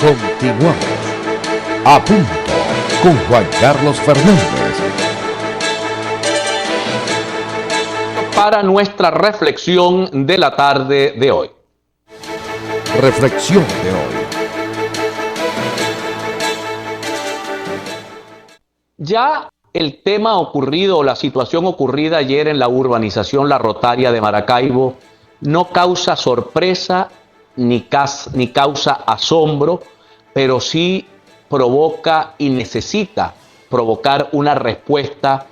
Continuamos. A punto con Juan Carlos Fernández. Para nuestra reflexión de la tarde de hoy. Reflexión de hoy. Ya el tema ocurrido, la situación ocurrida ayer en la urbanización La Rotaria de Maracaibo no causa sorpresa ni causa asombro, pero sí provoca y necesita provocar una respuesta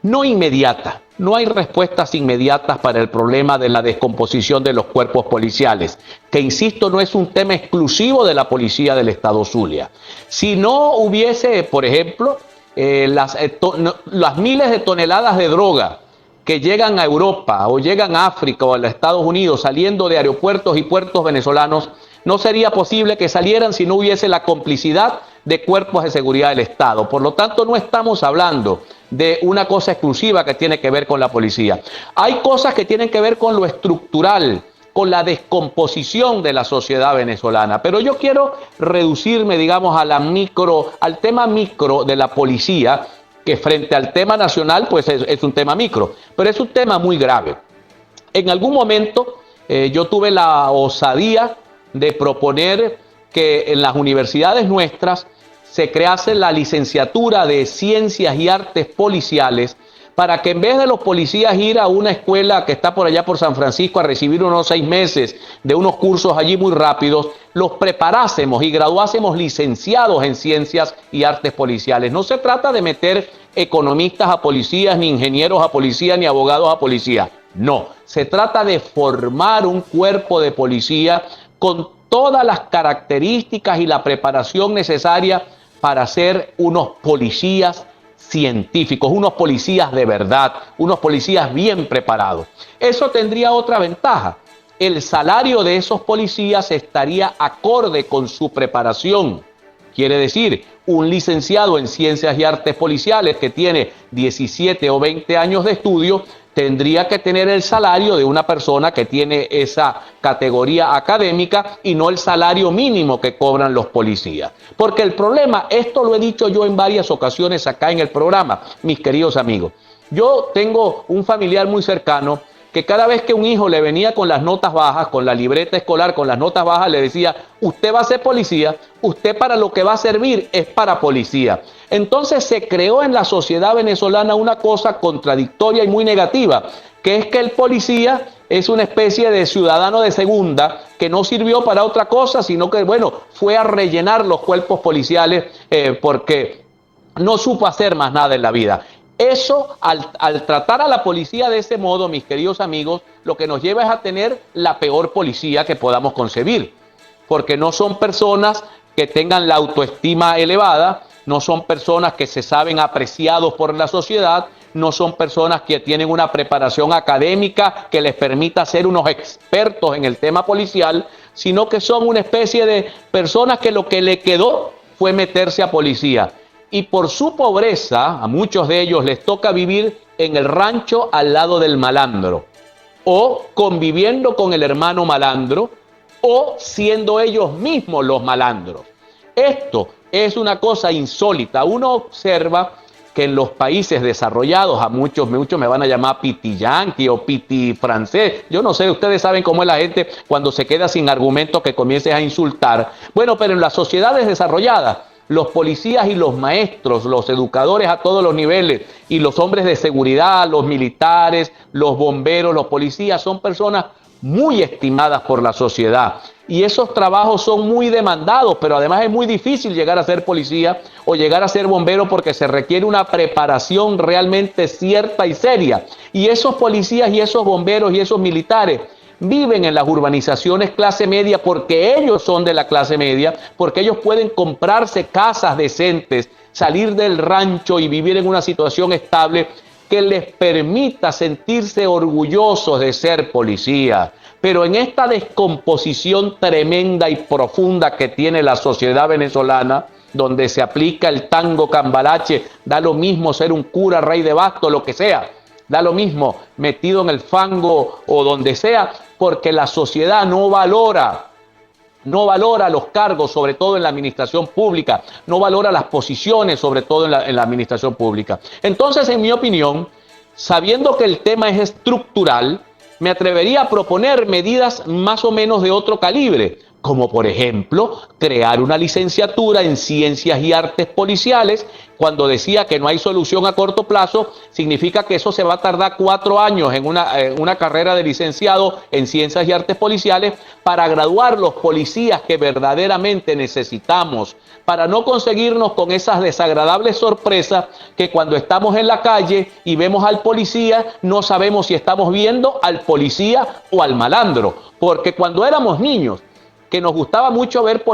no inmediata. No hay respuestas inmediatas para el problema de la descomposición de los cuerpos policiales, que insisto, no es un tema exclusivo de la policía del Estado Zulia. Si no hubiese, por ejemplo, las miles de toneladas de droga que llegan a Europa o llegan a África o a los Estados Unidos saliendo de aeropuertos y puertos venezolanos, no sería posible que salieran si no hubiese la complicidad de cuerpos de seguridad del Estado. Por lo tanto, no estamos hablando de una cosa exclusiva que tiene que ver con la policía. Hay cosas que tienen que ver con lo estructural, con la descomposición de la sociedad venezolana. Pero yo quiero reducirme, digamos, al tema micro de la policía, que frente al tema nacional, pues es un tema micro, pero es un tema muy grave. En algún momento yo tuve la osadía de proponer que en las universidades nuestras se crease la licenciatura de Ciencias y Artes Policiales, para que en vez de los policías ir a una escuela que está por allá por San Francisco a recibir unos 6 meses de unos cursos allí muy rápidos, los preparásemos y graduásemos licenciados en Ciencias y Artes Policiales. No se trata de meter economistas a policías, ni ingenieros a policía, ni abogados a policía. No, se trata de formar un cuerpo de policía con todas las características y la preparación necesaria para ser unos policías científicos, unos policías de verdad, unos policías bien preparados. Eso tendría otra ventaja. El salario de esos policías estaría acorde con su preparación. Quiere decir, un licenciado en Ciencias y Artes Policiales que tiene 17 o 20 años de estudio tendría que tener el salario de una persona que tiene esa categoría académica y no el salario mínimo que cobran los policías. Porque el problema, esto lo he dicho yo en varias ocasiones acá en el programa, mis queridos amigos. Yo tengo un familiar muy cercano que cada vez que un hijo le venía con las notas bajas, con la libreta escolar, con las notas bajas, le decía, usted va a ser policía, usted para lo que va a servir es para policía. Entonces se creó en la sociedad venezolana una cosa contradictoria y muy negativa, que es que el policía es una especie de ciudadano de segunda que no sirvió para otra cosa, sino que, bueno, fue a rellenar los cuerpos policiales porque no supo hacer más nada en la vida. Eso, al tratar a la policía de ese modo, mis queridos amigos, lo que nos lleva es a tener la peor policía que podamos concebir, porque no son personas que tengan la autoestima elevada, no son personas que se saben apreciados por la sociedad, no son personas que tienen una preparación académica que les permita ser unos expertos en el tema policial, sino que son una especie de personas que lo que le quedó fue meterse a policía. Y por su pobreza, a muchos de ellos les toca vivir en el rancho al lado del malandro, o conviviendo con el hermano malandro, o siendo ellos mismos los malandros. Esto es una cosa insólita. Uno observa que en los países desarrollados, a muchos me van a llamar piti yanqui o piti francés. Yo no sé, ustedes saben cómo es la gente cuando se queda sin argumentos que comiences a insultar. Bueno, pero en las sociedades desarrolladas, los policías y los maestros, los educadores a todos los niveles y los hombres de seguridad, los militares, los bomberos, los policías, son personas muy estimadas por la sociedad. Y esos trabajos son muy demandados, pero además es muy difícil llegar a ser policía o llegar a ser bombero porque se requiere una preparación realmente cierta y seria. Y esos policías y esos bomberos y esos militares viven en las urbanizaciones clase media porque ellos son de la clase media, porque ellos pueden comprarse casas decentes, salir del rancho y vivir en una situación estable que les permita sentirse orgullosos de ser policía. Pero en esta descomposición tremenda y profunda que tiene la sociedad venezolana, donde se aplica el tango cambalache, da lo mismo ser un cura, rey de basto, lo que sea, da lo mismo metido en el fango o donde sea, porque la sociedad no valora no valora los cargos, sobre todo en la administración pública, no valora las posiciones, sobre todo en la administración pública. Entonces, en mi opinión, sabiendo que el tema es estructural, me atrevería a proponer medidas más o menos de otro calibre, como por ejemplo, crear una licenciatura en Ciencias y Artes Policiales. Cuando decía que no hay solución a corto plazo, significa que eso se va a tardar 4 años en una carrera de licenciado en Ciencias y Artes Policiales para graduar los policías que verdaderamente necesitamos, para no conseguirnos con esas desagradables sorpresas que cuando estamos en la calle y vemos al policía, no sabemos si estamos viendo al policía o al malandro, porque cuando éramos niños, que nos gustaba mucho ver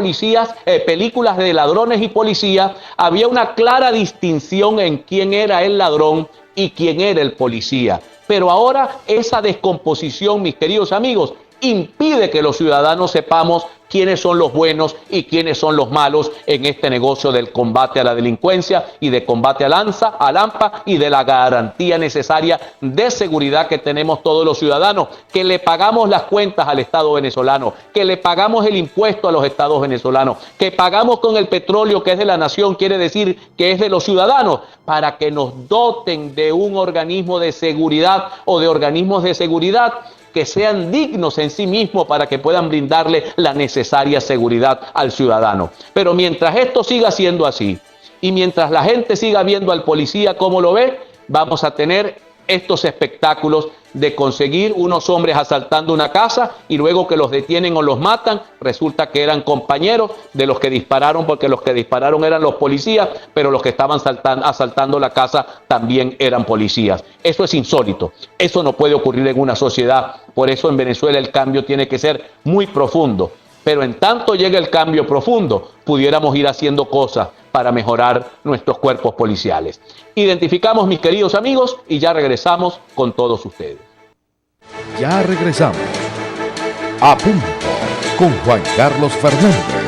películas de ladrones y policías, había una clara distinción en quién era el ladrón y quién era el policía. Pero ahora esa descomposición, mis queridos amigos, impide que los ciudadanos sepamos quiénes son los buenos y quiénes son los malos en este negocio del combate a la delincuencia y de combate al AMPA y de la garantía necesaria de seguridad que tenemos todos los ciudadanos, que le pagamos las cuentas al Estado venezolano, que le pagamos el impuesto a los estados venezolanos, que pagamos con el petróleo que es de la nación, quiere decir que es de los ciudadanos, para que nos doten de un organismo de seguridad o de organismos de seguridad que sean dignos en sí mismos para que puedan brindarle la necesaria seguridad al ciudadano. Pero mientras esto siga siendo así y mientras la gente siga viendo al policía como lo ve, vamos a tener estos espectáculos de conseguir unos hombres asaltando una casa y luego que los detienen o los matan, resulta que eran compañeros de los que dispararon, porque los que dispararon eran los policías, pero los que estaban asaltando la casa también eran policías. Eso es insólito, eso no puede ocurrir en una sociedad, por eso en Venezuela el cambio tiene que ser muy profundo. Pero en tanto llegue el cambio profundo, pudiéramos ir haciendo cosas para mejorar nuestros cuerpos policiales. Identificamos, mis queridos amigos, y ya regresamos con todos ustedes. Ya regresamos. A punto con Juan Carlos Fernández.